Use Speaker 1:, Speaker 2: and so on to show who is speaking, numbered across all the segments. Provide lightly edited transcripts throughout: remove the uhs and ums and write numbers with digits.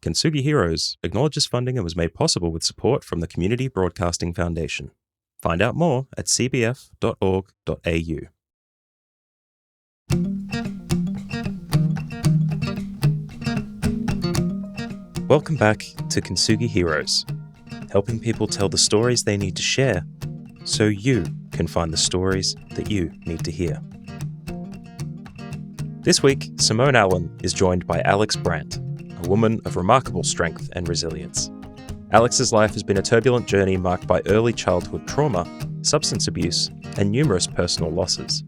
Speaker 1: Kintsugi Heroes acknowledges funding and was made possible with support from the Community Broadcasting Foundation. Find out more at cbf.org.au. Welcome back to Kintsugi Heroes, helping people tell the stories they need to share so you can find the stories that you need to hear. This week, Simone Allen is joined by Alex Brandt, a woman of remarkable strength and resilience. Alex's life has been a turbulent journey marked by early childhood trauma, substance abuse, and numerous personal losses.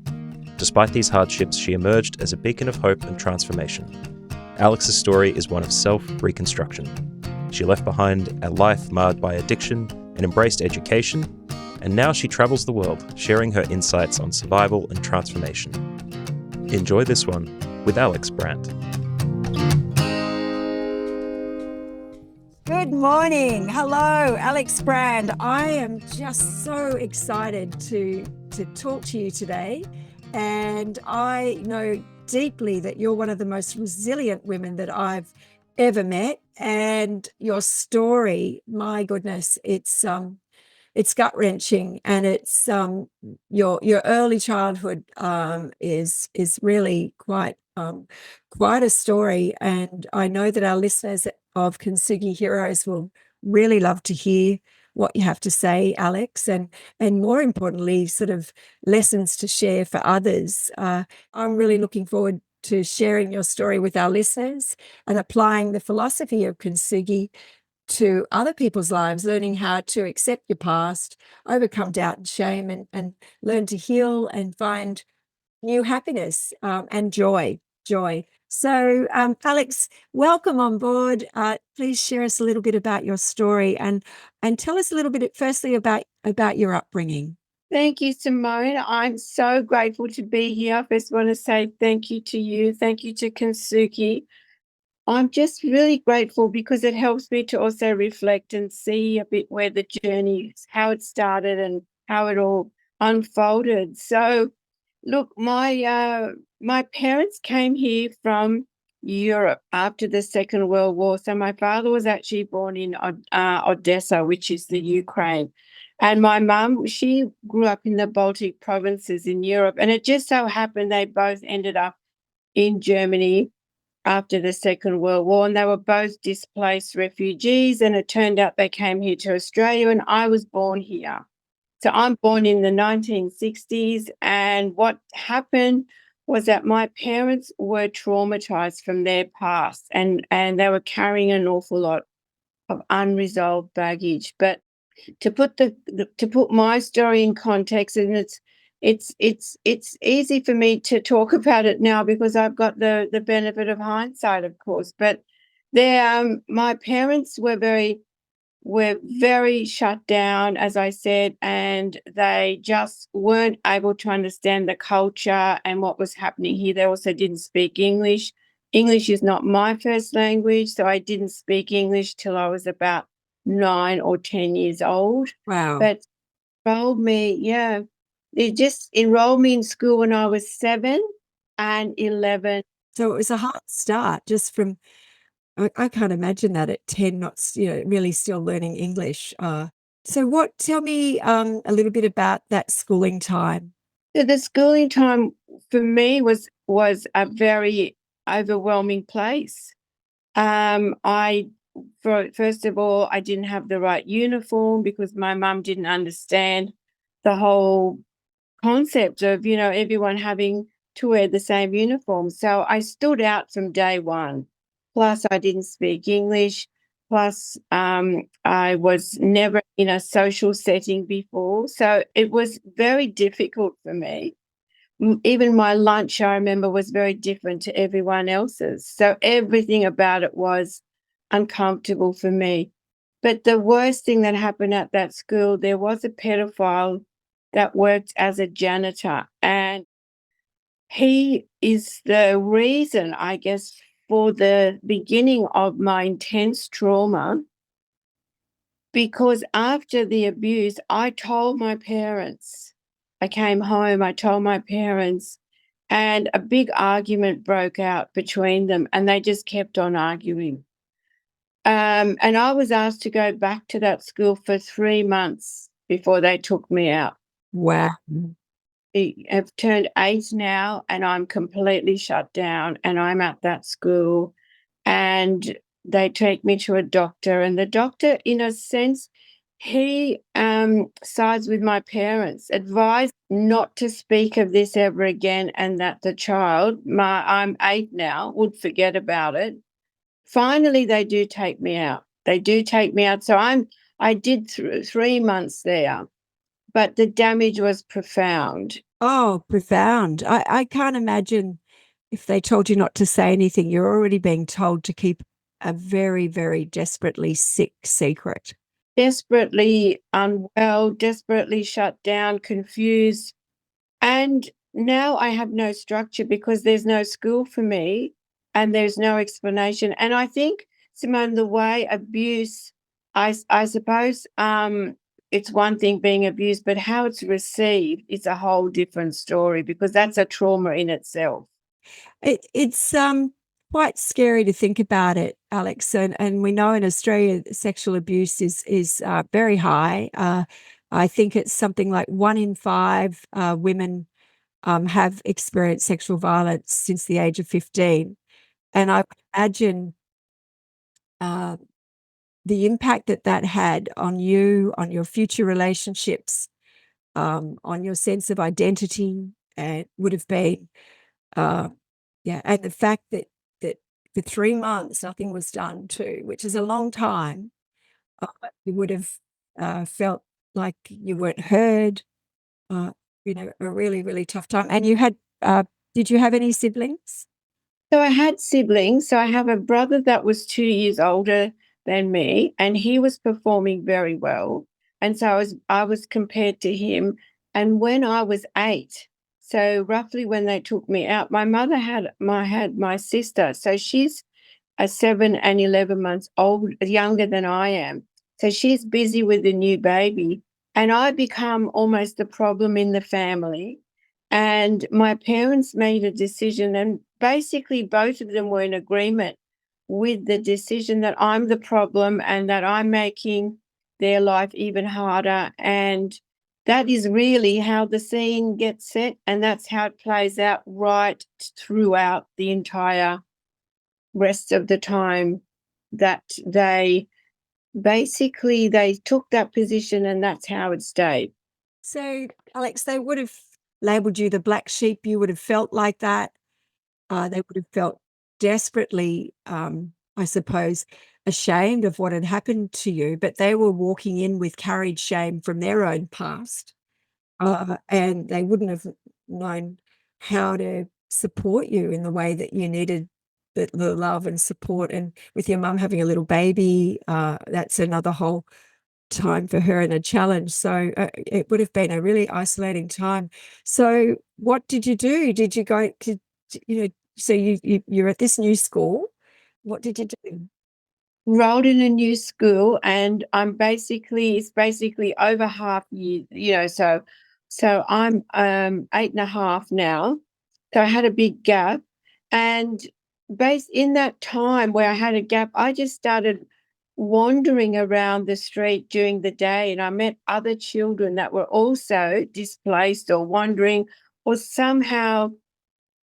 Speaker 1: Despite these hardships, she emerged as a beacon of hope and transformation. Alex's story is one of self-reconstruction. She left behind a life marred by addiction and embraced education, and now she travels the world, sharing her insights on survival and transformation. Enjoy this one with Alex Brandt.
Speaker 2: Good morning. Hello, Alex Brandt. I am just so excited to talk to you today. And I know deeply that you're one of the most resilient women that I've ever met. And your story, my goodness, it's gut-wrenching, and it's your early childhood is really quite a story. And I know that our listeners of Kintsugi Heroes will really love to hear what you have to say, Alex, and more importantly, sort of lessons to share for others. I'm really looking forward to sharing your story with our listeners and applying the philosophy of Kintsugi to other people's lives, learning how to accept your past, overcome doubt and shame, and learn to heal and find new happiness and joy. So, Alex, welcome on board. Please share us a little bit about your story and tell us a little bit, firstly, about your upbringing.
Speaker 3: Thank you, Simone. I'm so grateful to be here. I first want to say thank you to you. Thank you to Kintsugi. I'm just really grateful because it helps me to also reflect and see a bit where the journey, how it started and how it all unfolded. So, look, my parents came here from Europe after the Second World War. So my father was actually born in Odessa, which is the Ukraine. And my mum, she grew up in the Baltic provinces in Europe. And it just so happened they both ended up in Germany after the Second World War, and they were both displaced refugees, and it turned out they came here to Australia, and I was born here. So I'm born in the 1960s, and what happened was that my parents were traumatized from their past, and they were carrying an awful lot of unresolved baggage. But to put my story in context, and it's easy for me to talk about it now because I've got the benefit of hindsight, of course. But my parents were very shut down, as I said, and they just weren't able to understand the culture and what was happening here. They also didn't speak English. English is not my first language, so I didn't speak English till I was about 9 or 10 years old.
Speaker 2: Wow.
Speaker 3: But they just enrolled me in school when I was 7 and 11.
Speaker 2: So it was a hard start, just from, I can't imagine that at 10, not, really still learning English. So tell me a little bit about that schooling time.
Speaker 3: So the schooling time for me was a very overwhelming place. First of all, I didn't have the right uniform because my mum didn't understand the whole concept of, everyone having to wear the same uniform. So I stood out from day one. Plus, I didn't speak English. Plus, I was never in a social setting before. So it was very difficult for me. Even my lunch, I remember, was very different to everyone else's. So everything about it was uncomfortable for me. But the worst thing that happened at that school, there was a pedophile that worked as a janitor, and he is the reason, I guess, for the beginning of my intense trauma, because after the abuse, I told my parents. I came home, I told my parents, and a big argument broke out between them, and they just kept on arguing. And I was asked to go back to that school for 3 months before they took me out.
Speaker 2: Wow.
Speaker 3: I've turned 8 now, and I'm completely shut down, and I'm at that school, and they take me to a doctor, and the doctor, in a sense, he sides with my parents, advised not to speak of this ever again, and that the child, I'm 8 now, would forget about it. Finally, they do take me out. They do take me out. So I did 3 months there, but the damage was profound.
Speaker 2: Oh, profound. I can't imagine if they told you not to say anything, you're already being told to keep a very, very desperately sick secret.
Speaker 3: Desperately unwell, desperately shut down, confused. And now I have no structure because there's no school for me and there's no explanation. And I think, Simone, the way abuse, I suppose it's one thing being abused, but how it's received is a whole different story, because that's a trauma in itself.
Speaker 2: It's quite scary to think about it, Alex. And we know in Australia sexual abuse is very high. I think it's something like 1 in 5 women have experienced sexual violence since the age of 15. And I imagine the impact that had on you, on your future relationships, on your sense of identity, and would have been, yeah. And the fact that for 3 months nothing was done too, which is a long time, you would have felt like you weren't heard. Uh, a really, really tough time. And you had, did you have any siblings?
Speaker 3: So I had siblings. So I have a brother that was 2 years older than me, and he was performing very well. And so I was compared to him. And when I was 8, so roughly when they took me out, my mother had my sister. So she's 7 and 11 months younger than I am. So she's busy with the new baby, and I become almost the problem in the family. And my parents made a decision, and basically both of them were in agreement with the decision that I'm the problem and that I'm making their life even harder. And that is really how the scene gets set, and that's how it plays out right throughout the entire rest of the time, that they took that position, and that's how it stayed.
Speaker 2: So, Alex, they would have labeled you the black sheep. You would have felt like that. They would have felt desperately, I suppose, ashamed of what had happened to you, but they were walking in with carried shame from their own past, and they wouldn't have known how to support you in the way that you needed the love and support. And with your mum having a little baby, that's another whole time for her and a challenge. So it would have been a really isolating time. So what did you do? Did you go to, so you're at this new school. What did you do?
Speaker 3: Enrolled in a new school, and it's basically over half year, so I'm 8.5 now. So I had a big gap, and based in that time where I had a gap, I just started wandering around the street during the day, and I met other children that were also displaced or wandering, or somehow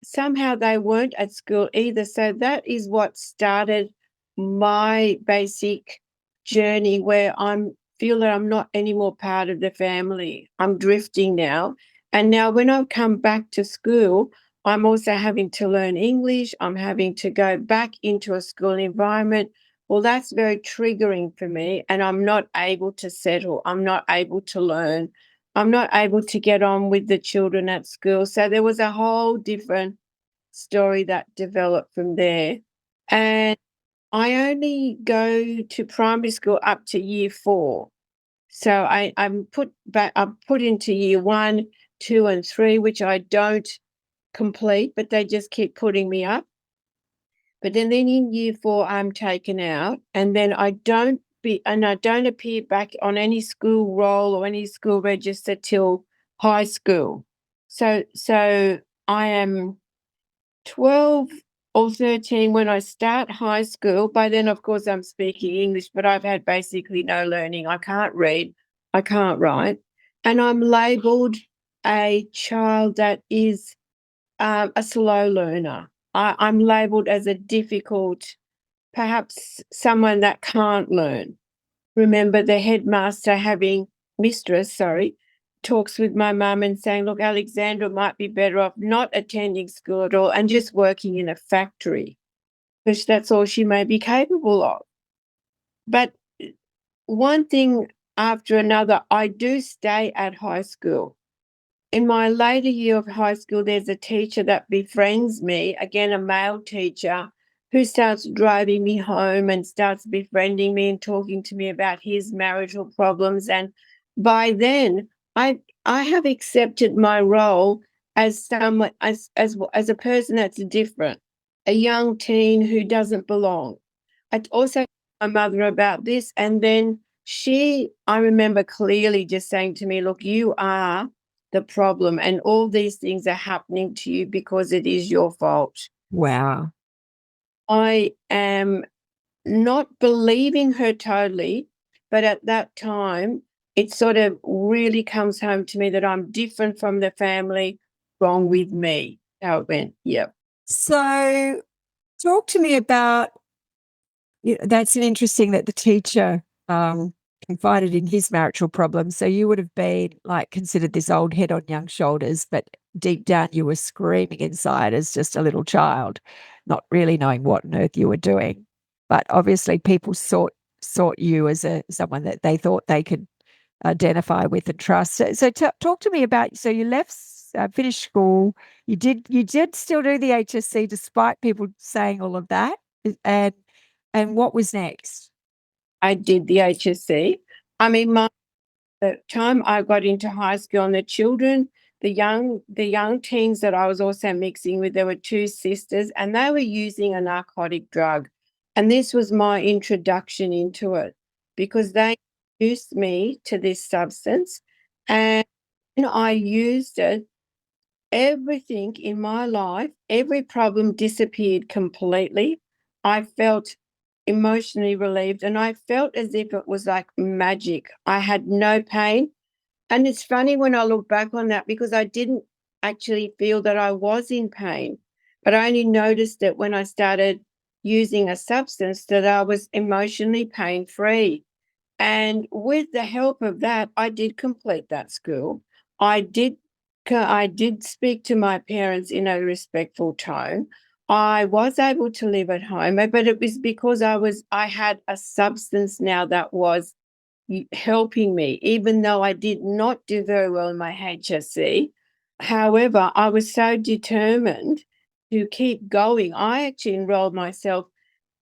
Speaker 3: they weren't at school either. So that is what started my basic journey, where I feel that I'm not anymore part of the family. I'm drifting now. And now when I come back to school, I'm also having to learn English. I'm having to go back into a school environment. Well, that's very triggering for me, and I'm not able to settle. I'm not able to learn. I'm not able to get on with the children at school. So there was a whole different story that developed from there. And I only go to primary school up to year 4. So I'm put into year 1, 2, and 3, which I don't complete, but they just keep putting me up. But then in year 4, I'm taken out, and then I don't appear back on any school roll or any school register till high school. So I am 12 or 13 when I start high school. By then, of course, I'm speaking English, but I've had basically no learning. I can't read, I can't write, and I'm labelled a child that is a slow learner. I'm labelled as a difficult, perhaps someone that can't learn. Remember the headmaster mistress, talks with my mum and saying, look, Alexandra might be better off not attending school at all and just working in a factory, because that's all she may be capable of. But one thing after another, I do stay at high school. In my later year of high school, there's a teacher that befriends me, again, a male teacher, who starts driving me home and starts befriending me and talking to me about his marital problems. And by then, I have accepted my role as someone as a person that's different, a young teen who doesn't belong. I also told my mother about this, and then I remember clearly just saying to me, look, you are the problem, and all these things are happening to you because it is your fault.
Speaker 2: Wow.
Speaker 3: I am not believing her totally, but at that time, it sort of really comes home to me that I'm different from the family, wrong with me. How it went. Yep.
Speaker 2: So talk to me about, that's an interesting that the teacher confided in his marital problems. So you would have been like considered this old head on young shoulders, but deep down you were screaming inside as just a little child, not really knowing what on earth you were doing. But obviously people sought you as someone that they thought they could identify with and trust. So talk to me about, so you left, finished school, you did still do the HSC despite people saying all of that, and what was next?
Speaker 3: I did the HSC. I mean, the time I got into high school, and the young teens that I was also mixing with, there were two sisters, and they were using a narcotic drug. And this was my introduction into it, because they introduced me to this substance, and I used it. Everything in my life, every problem disappeared completely. I felt emotionally relieved, and I felt as if it was like magic. I had no pain. And it's funny when I look back on that, because I didn't actually feel that I was in pain, but I only noticed it when I started using a substance that I was emotionally pain-free. And with the help of that, I did complete that school. I did speak to my parents in a respectful tone. I was able to live at home, but it was because I had a substance now that was helping me, even though I did not do very well in my HSC. However, I was so determined to keep going. I actually enrolled myself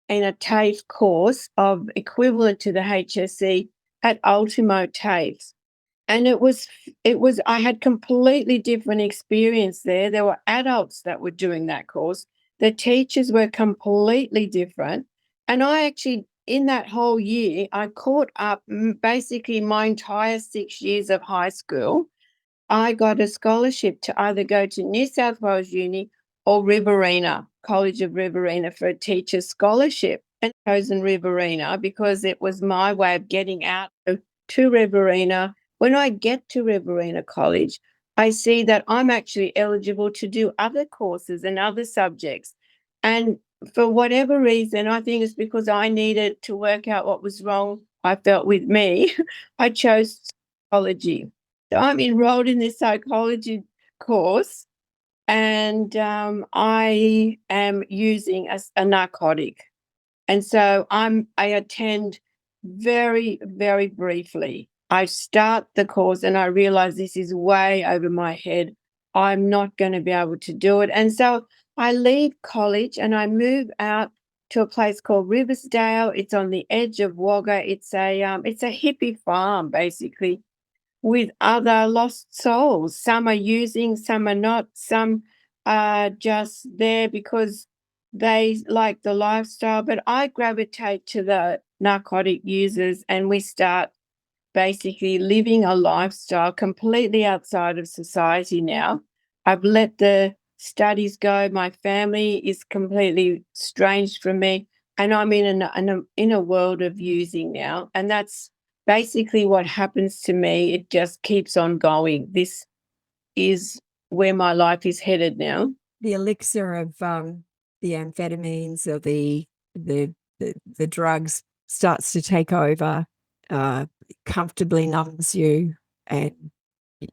Speaker 3: in a TAFE course of equivalent to the HSC at Ultimo TAFE. And I had completely different experience there. There were adults that were doing that course. The teachers were completely different. And I actually, in that whole year, I caught up basically my entire 6 years of high school. I got a scholarship to either go to New South Wales Uni or Riverina, College of Riverina, for a teacher's scholarship, and chosen Riverina because it was my way of getting out to Riverina. When I get to Riverina College, I see that I'm actually eligible to do other courses and other subjects. And for whatever reason, I think it's because I needed to work out what was wrong, I felt, with me, I chose psychology. So I'm enrolled in this psychology course, and I am using a narcotic. And so I attend very, very briefly. I start the course and I realize this is way over my head. I'm not going to be able to do it. And so I leave college and I move out to a place called Riversdale. It's on the edge of Wagga. It's a hippie farm, basically, with other lost souls. Some are using, some are not, some are just there because they like the lifestyle. But I gravitate to the narcotic users, and we start basically living a lifestyle completely outside of society now. I've let the studies go, my family is completely estranged from me, and I'm in a world of using now. And that's basically what happens to me. It just keeps on going. This is where my life is headed now.
Speaker 2: The elixir of the amphetamines or the drugs starts to take over, comfortably numbs you, and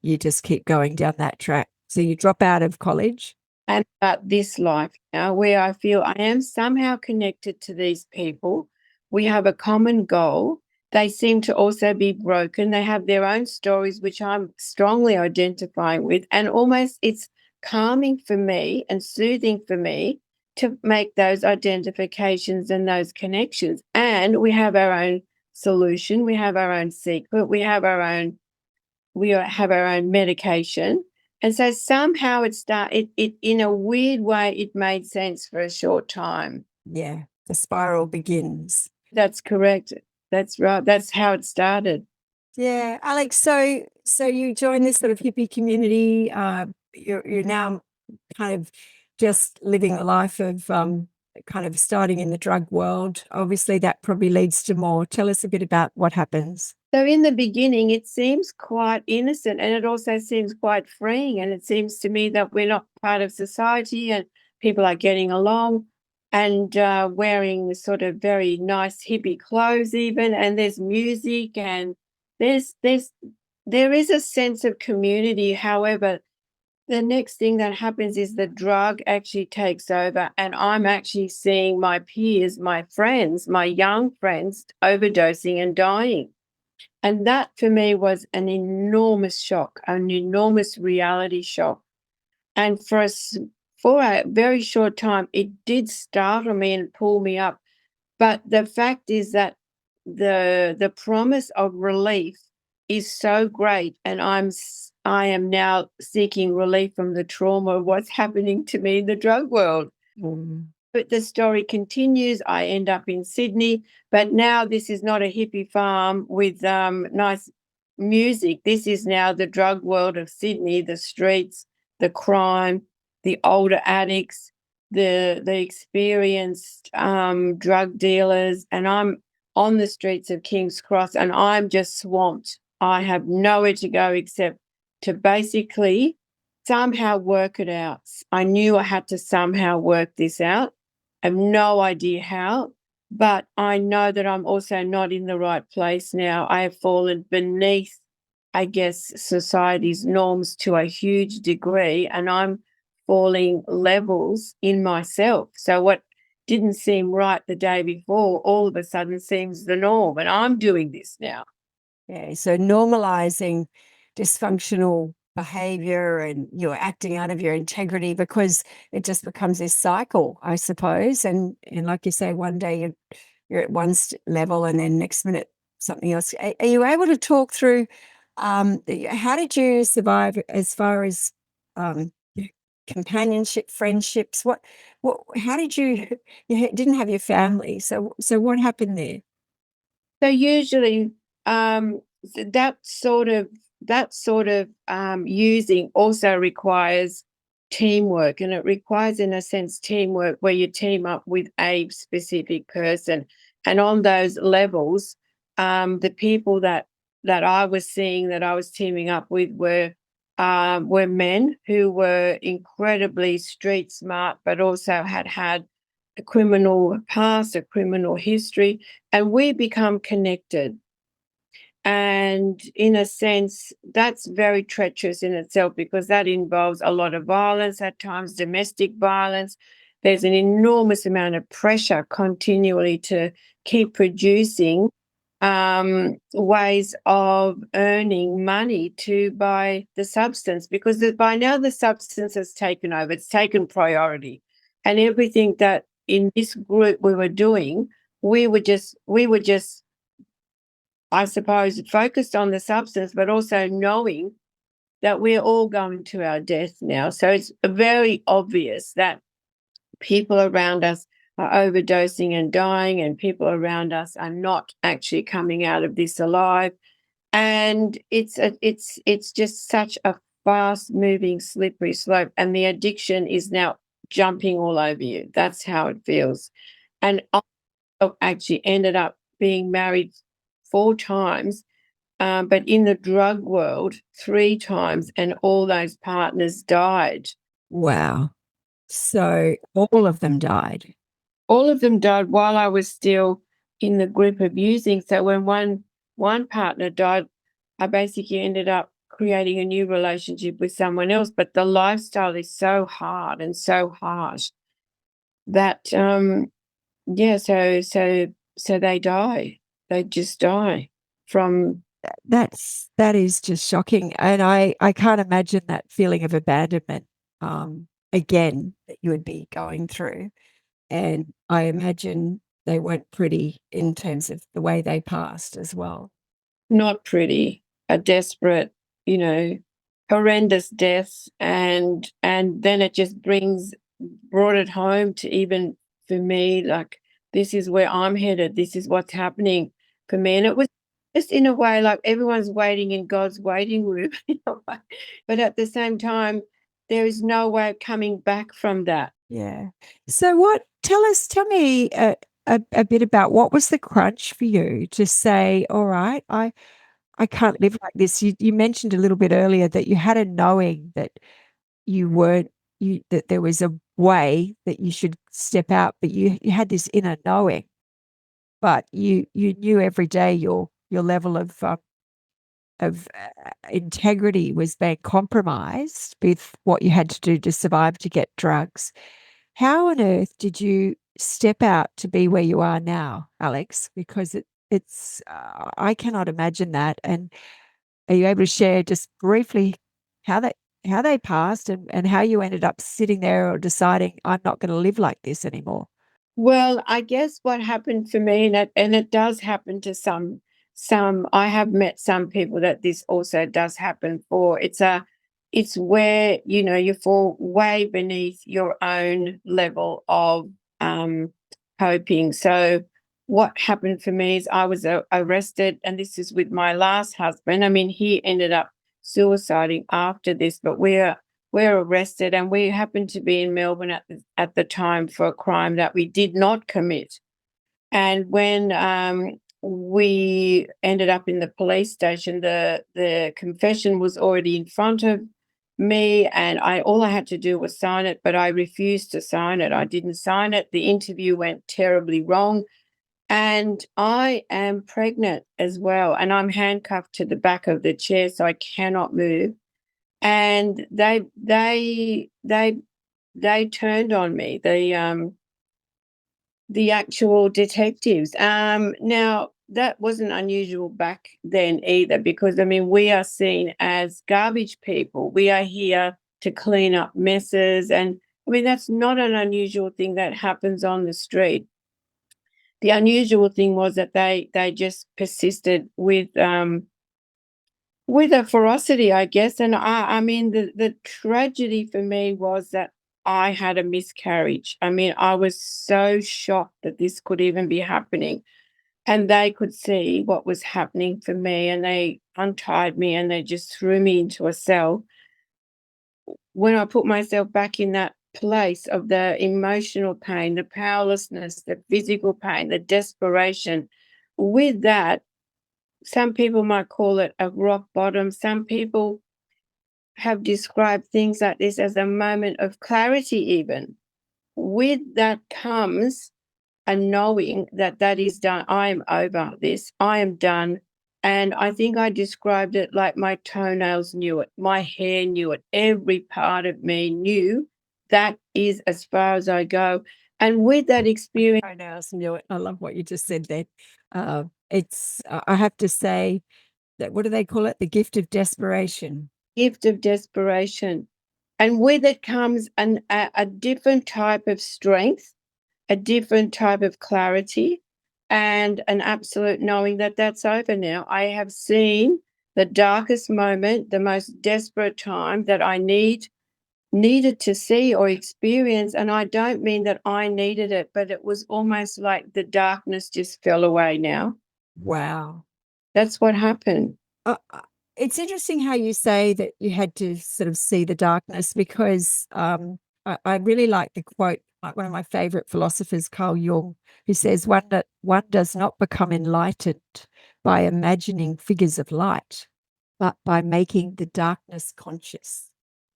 Speaker 2: you just keep going down that track. So you drop out of college.
Speaker 3: And about this life now, where I feel I am somehow connected to these people. We have a common goal. They seem to also be broken. They have their own stories, which I'm strongly identifying with. And almost it's calming for me and soothing for me to make those identifications and those connections. And we have our own solution. We have our own secret. We have our own medication. And so somehow it in a weird way, it made sense for a short time.
Speaker 2: Yeah, the spiral begins.
Speaker 3: That's correct. That's right. That's how it started.
Speaker 2: Yeah, Alex. So you joined this sort of hippie community. You're now kind of just living a life of kind of starting in the drug world. Obviously, that probably leads to more. Tell us a bit about what happens.
Speaker 3: So in the beginning, it seems quite innocent, and it also seems quite freeing. And it seems to me that we're not part of society, and people are getting along and wearing sort of very nice hippie clothes even, and there's music, and there is a sense of community. However, the next thing that happens is the drug actually takes over, and I'm actually seeing my peers, my friends, my young friends overdosing and dying. And that for me was an enormous shock, an enormous reality shock. And for a very short time, it did startle me and pull me up. But the fact is that the promise of relief is so great, and I am now seeking relief from the trauma of what's happening to me in the drug world. But the story continues. I end up in Sydney, but now this is not a hippie farm with nice music. This is now the drug world of Sydney, the streets, the crime, the older addicts, the experienced drug dealers, and I'm on the streets of King's Cross, and I'm just swamped. I have nowhere to go except to basically somehow work it out. I knew I had to somehow work this out. I have no idea how, but I know that I'm also not in the right place now. I have fallen beneath, I guess, society's norms to a huge degree, and I'm falling levels in myself. So what didn't seem right the day before all of a sudden seems the norm, and I'm doing this now.
Speaker 2: Yeah, so normalizing dysfunctional behavior, and you're acting out of your integrity because it just becomes this cycle, I suppose. And like you say, one day you're at one level, and then next minute something else. Are you able to talk through how did you survive as far as companionship, friendships? What how did you didn't have your family, so what happened there?
Speaker 3: So usually that sort of using also requires teamwork, and it requires, in a sense, teamwork where you team up with a specific person. And on those levels, the people that I was seeing, that I was teaming up with, were men who were incredibly street smart, but also had a criminal past, a criminal history, and we become connected. And in a sense, that's very treacherous in itself, because that involves a lot of violence, at times domestic violence. There's an enormous amount of pressure continually to keep producing ways of earning money to buy the substance, because by now the substance has taken over, it's taken priority. And everything that in this group we were doing, we were just I suppose, focused on the substance, but also knowing that we're all going to our death now. So it's very obvious that people around us are overdosing and dying, and people around us are not actually coming out of this alive. And it's just such a fast-moving, slippery slope, and the addiction is now jumping all over you. That's how it feels. And I actually ended up being married 4 times, but in the drug world 3 times, and all those partners died.
Speaker 2: Wow. So all of them died.
Speaker 3: All of them died while I was still in the grip of using. So when one partner died, I basically ended up creating a new relationship with someone else. But the lifestyle is so hard and so harsh that so they die. They just die from.
Speaker 2: That is just shocking. And I can't imagine that feeling of abandonment again that you would be going through. And I imagine they weren't pretty in terms of the way they passed as well.
Speaker 3: Not pretty, a desperate, horrendous death. And then it just brought it home to, even for me, like, this is where I'm headed. This is what's happening for me. And it was just in a way like everyone's waiting in God's waiting room, but at the same time, there is no way of coming back from that.
Speaker 2: Yeah. So tell me a bit about what was the crunch for you to say, all right, I can't live like this. You mentioned a little bit earlier that you had a knowing that that there was a way that you should step out, but you had this inner knowing, but you knew every day your level of integrity was being compromised with what you had to do to survive to get drugs. How on earth did you step out to be where you are now, Alex? Because it's I cannot imagine that. And are you able to share just briefly how they passed and how you ended up sitting there or deciding I'm not going to live like this anymore?
Speaker 3: Well, I guess what happened for me, and it does happen to some. I have met some people that this also does happen for. It's where you fall way beneath your own level of coping. So what happened for me is I was arrested, and this is with my last husband. I mean, he ended up suiciding after this, but we're arrested, and we happened to be in Melbourne at the time for a crime that we did not commit. And when we ended up in the police station, the confession was already in front of me, and all I had to do was sign it, but I refused to sign it. I didn't sign it. The interview went terribly wrong, and I am pregnant as well, and I'm handcuffed to the back of the chair, so I cannot move. And they turned on me, the actual detectives. Now that wasn't unusual back then either, because I mean, we are seen as garbage people. We are here to clean up messes, and I mean, that's not an unusual thing that happens on the street. The unusual thing was that they just persisted with a ferocity, I guess. And I mean, the tragedy for me was that I had a miscarriage. I mean, I was so shocked that this could even be happening. And they could see what was happening for me, and they untied me and they just threw me into a cell. When I put myself back in that place of the emotional pain, the powerlessness, the physical pain, the desperation, with that, some people might call it a rock bottom. Some people have described things like this as a moment of clarity even. With that comes a knowing that is done. I am over this. I am done. And I think I described it like my toenails knew it. My hair knew it. Every part of me knew that is as far as I go. And with that experience,
Speaker 2: Toenails knew it. I love what you just said there. I have to say that, what do they call it? The gift of desperation.
Speaker 3: gift of desperation. And with it comes a different type of strength, a different type of clarity, and an absolute knowing that that's over now. I have seen the darkest moment, the most desperate time that I needed to see or experience. And I don't mean that I needed it, but it was almost like the darkness just fell away now.
Speaker 2: Wow.
Speaker 3: That's what happened.
Speaker 2: Uh, it's interesting how you say that you had to sort of see the darkness, because I really like the quote, like one of my favorite philosophers, Carl Jung, who says one does not become enlightened by imagining figures of light, but by making the darkness conscious.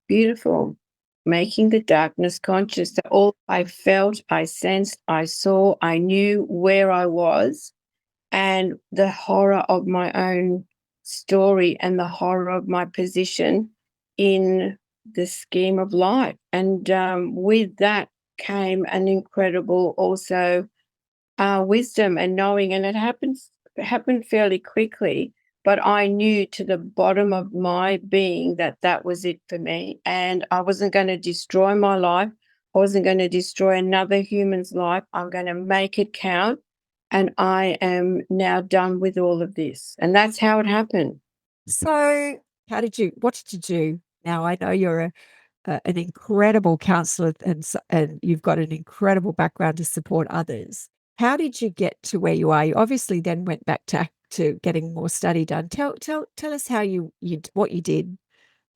Speaker 3: Beautiful. Making the darkness conscious. That all I felt, I sensed, I saw, I knew where I was, and the horror of my own story and the horror of my position in the scheme of life. And with that came an incredible also wisdom and knowing, and it happened fairly quickly. But I knew to the bottom of my being that that was it for me, and I wasn't going to destroy my life. I wasn't going to destroy another human's life. I'm going to make it count, and I am now done with all of this. And that's how it happened.
Speaker 2: So what did you do? Now, I know you're an incredible counselor, and you've got an incredible background to support others. How did you get to where you are? You obviously then went back to getting more study done. Tell us how what you did.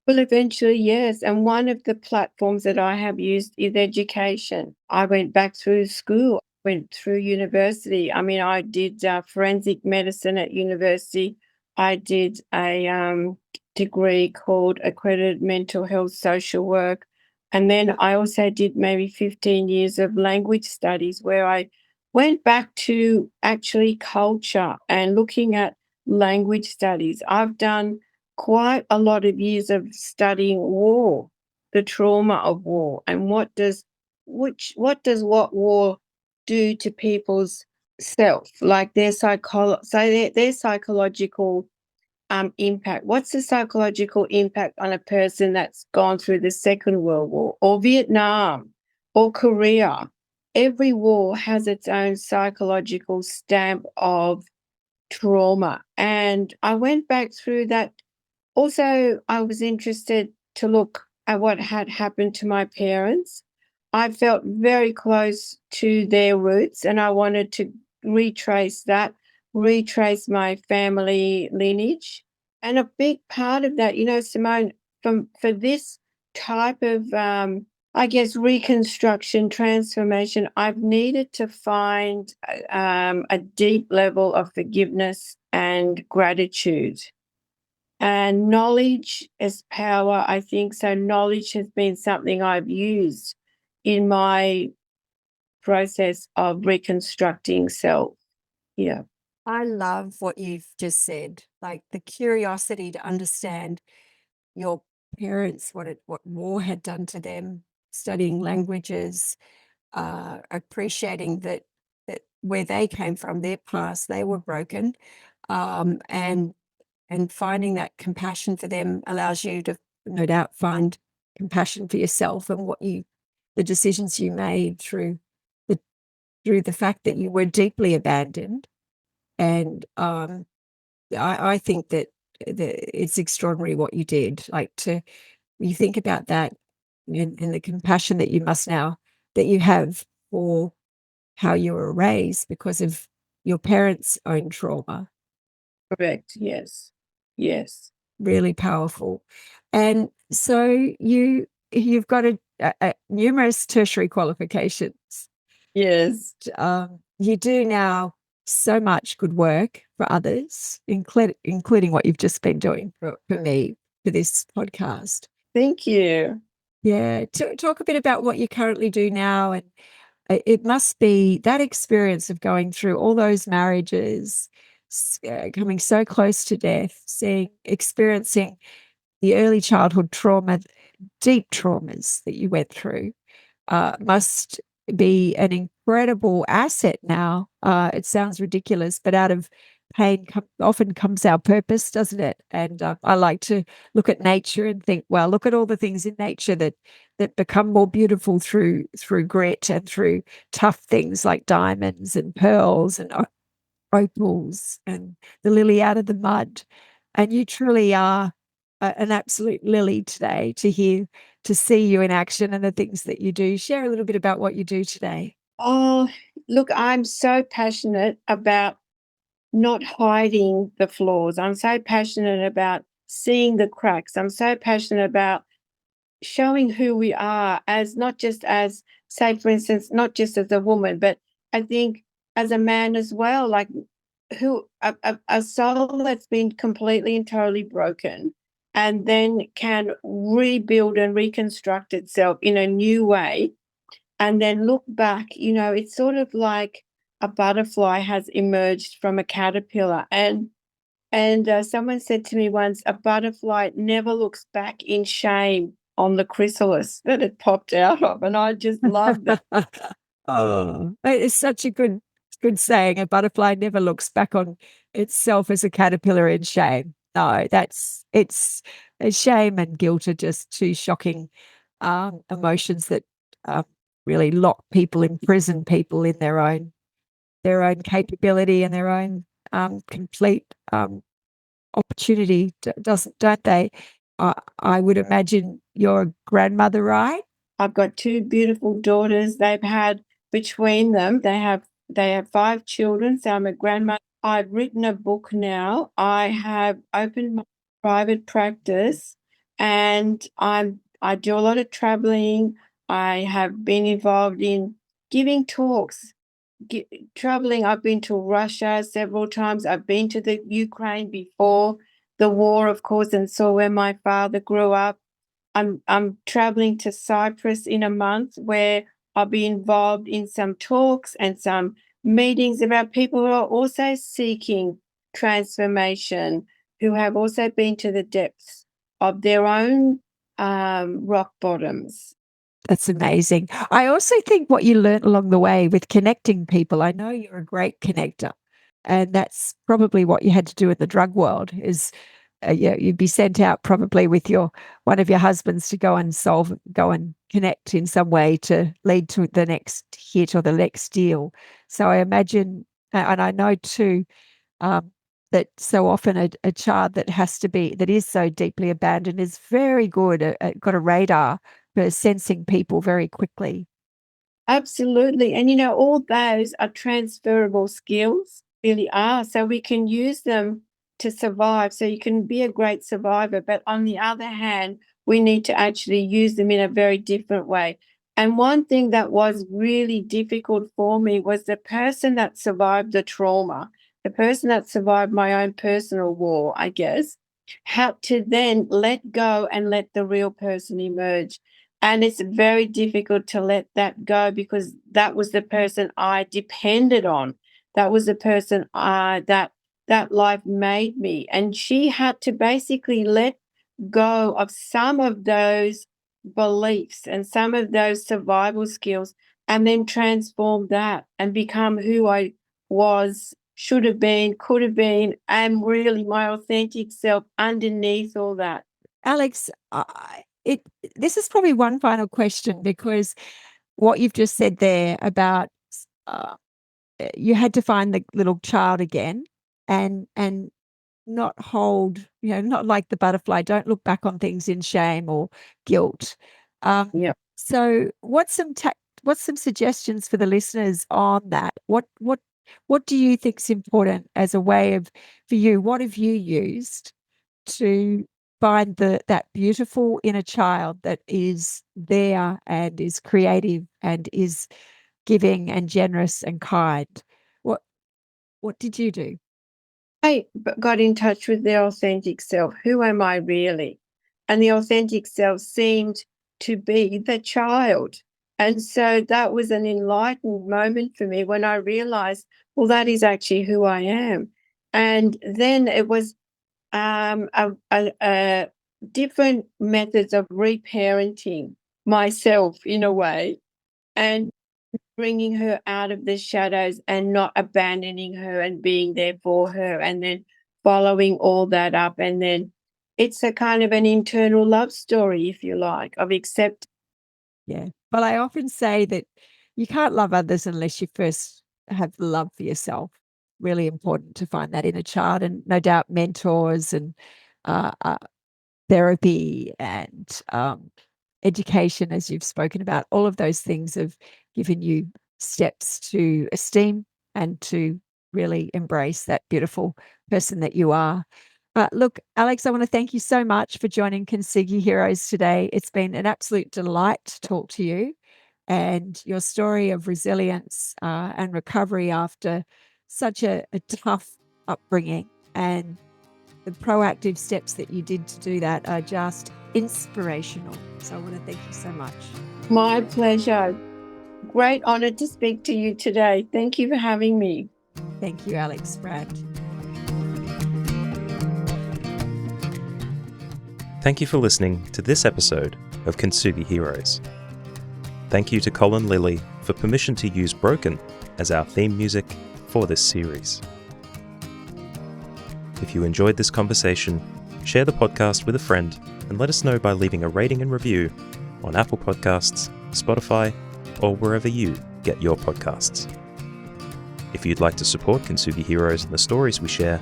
Speaker 3: Well, eventually, yes. And one of the platforms that I have used is education. I went back through school, went through university. I mean, I did forensic medicine at university. I did a degree called accredited mental health social work. And then I also did maybe 15 years of language studies, where I went back to actually culture and looking at language studies. I've done quite a lot of years of studying war, the trauma of war, and what does what war do to people's self, like their psychological impact. What's the psychological impact on a person that's gone through the Second World War or Vietnam or Korea? Every war has its own psychological stamp of trauma, and I went back through that. Also, I was interested to look at what had happened to my parents. I felt very close to their roots, and I wanted to retrace my family lineage. And a big part of that, Simone, for this type of, I guess, reconstruction, transformation, I've needed to find a deep level of forgiveness and gratitude. And knowledge is power, I think. So knowledge has been something I've used in my process of reconstructing self. Yeah.
Speaker 2: I love what you've just said, like the curiosity to understand your parents, what war had done to them, studying languages, appreciating that where they came from, their past, they were broken, and finding that compassion for them allows you to, no doubt, find compassion for yourself and the decisions you made through the fact that you were deeply abandoned. And I think that it's extraordinary what you did. Like, you think about that, and the compassion that you have for how you were raised because of your parents' own trauma.
Speaker 3: Correct. Yes. Yes.
Speaker 2: Really powerful. And so you've got numerous tertiary qualifications.
Speaker 3: Yes.
Speaker 2: You do now so much good work for others, including what you've just been doing for me for this podcast.
Speaker 3: Thank you.
Speaker 2: Yeah. Talk a bit about what you currently do now. And it must be that experience of going through all those marriages, coming so close to death, experiencing the early childhood trauma, deep traumas that you went through, must be an incredible asset now. It sounds ridiculous, but out of pain often comes our purpose, doesn't it? And I like to look at nature and think, well, look at all the things in nature that become more beautiful through grit and through tough things like diamonds and pearls and opals and the lily out of the mud. And you truly are an absolute lily today to see you in action and the things that you do. Share a little bit about what you do today.
Speaker 3: Oh, look, I'm so passionate about not hiding the flaws. I'm so passionate about seeing the cracks. I'm so passionate about showing who we are as not just as, say, for instance, not just as a woman, but I think as a man as well, like a soul that's been completely and totally broken and then can rebuild and reconstruct itself in a new way and then look back, it's sort of like a butterfly has emerged from a caterpillar. And someone said to me once, a butterfly never looks back in shame on the chrysalis that it popped out of. And I just love that.
Speaker 2: Oh, it's such a good saying. A butterfly never looks back on itself as a caterpillar in shame. No, it's shame and guilt are just two shocking emotions that really lock people, imprison people in their own capability and their own complete opportunity, don't they? I would imagine you're a grandmother, right?
Speaker 3: I've got two beautiful daughters. They've had between them, they have 5 children. So I'm a grandmother. I've written a book now. I have opened my private practice, and I do a lot of traveling. I have been involved in giving talks, traveling. I've been to Russia several times. I've been to the Ukraine before the war, of course, and saw where my father grew up. I'm traveling to Cyprus in a month where I'll be involved in some talks and some meetings about people who are also seeking transformation, who have also been to the depths of their own rock bottoms.
Speaker 2: That's amazing. I also think what you learned along the way with connecting people, I know you're a great connector, and that's probably what you had to do in the drug world is you'd be sent out probably with one of your husbands to go and connect in some way to lead to the next hit or the next deal. So I imagine, and I know too, that so often a child that is so deeply abandoned is very good got a radar for sensing people very quickly.
Speaker 3: Absolutely. And all those are transferable skills, really are. So we can use them to survive. So you can be a great survivor. But on the other hand, we need to actually use them in a very different way. And one thing that was really difficult for me was the person that survived the trauma, the person that survived my own personal war, I guess, had to then let go and let the real person emerge. And it's very difficult to let that go because that was the person I depended on. That was the person that life made me. And she had to basically let go of some of those beliefs and some of those survival skills and then transform that and become who I was, should have been, could have been, and really my authentic self underneath all that.
Speaker 2: Alex, this is probably one final question because what you've just said there about you had to find the little child again and not hold, not like the butterfly, don't look back on things in shame or guilt.
Speaker 3: Yeah.
Speaker 2: So what's some suggestions for the listeners on that? What do you think is important as a way for you? What have you used to find that beautiful inner child that is there and is creative and is giving and generous and kind? What did you do?
Speaker 3: I got in touch with their authentic self. Who am I really? And the authentic self seemed to be the child. And so that was an enlightened moment for me when I realized, well, that is actually who I am. And then it was a different methods of reparenting myself in a way. And bringing her out of the shadows and not abandoning her and being there for her and then following all that up. And then it's a kind of an internal love story, if you like, of accept.
Speaker 2: Yeah. Well, I often say that you can't love others unless you first have love for yourself. Really important to find that in a child, and no doubt mentors and uh, uh, therapy and education, as you've spoken about, all of those things have given you steps to esteem and to really embrace that beautiful person that you are. But look, Alex, I want to thank you so much for joining Kintsugi Heroes today. It's been an absolute delight to talk to you, and your story of resilience and recovery after such a tough upbringing, and the proactive steps that you did to do that are just inspirational. So I want to thank you so much.
Speaker 3: My pleasure. Great honor to speak to you today. Thank you for having me.
Speaker 2: Thank you, Alex Brandt.
Speaker 1: Thank you for listening to this episode of Kintsugi Heroes. Thank you to Colin Lilly for permission to use Broken as our theme music for this series. If you enjoyed this conversation, share the podcast with a friend and let us know by leaving a rating and review on Apple Podcasts, Spotify, or wherever you get your podcasts. If you'd like to support Kintsugi Heroes and the stories we share,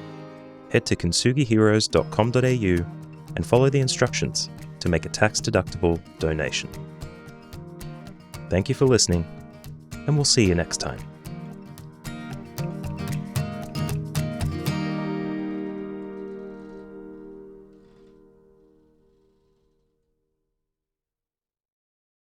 Speaker 1: head to kintsugiheroes.com.au and follow the instructions to make a tax-deductible donation. Thank you for listening, and we'll see you next time.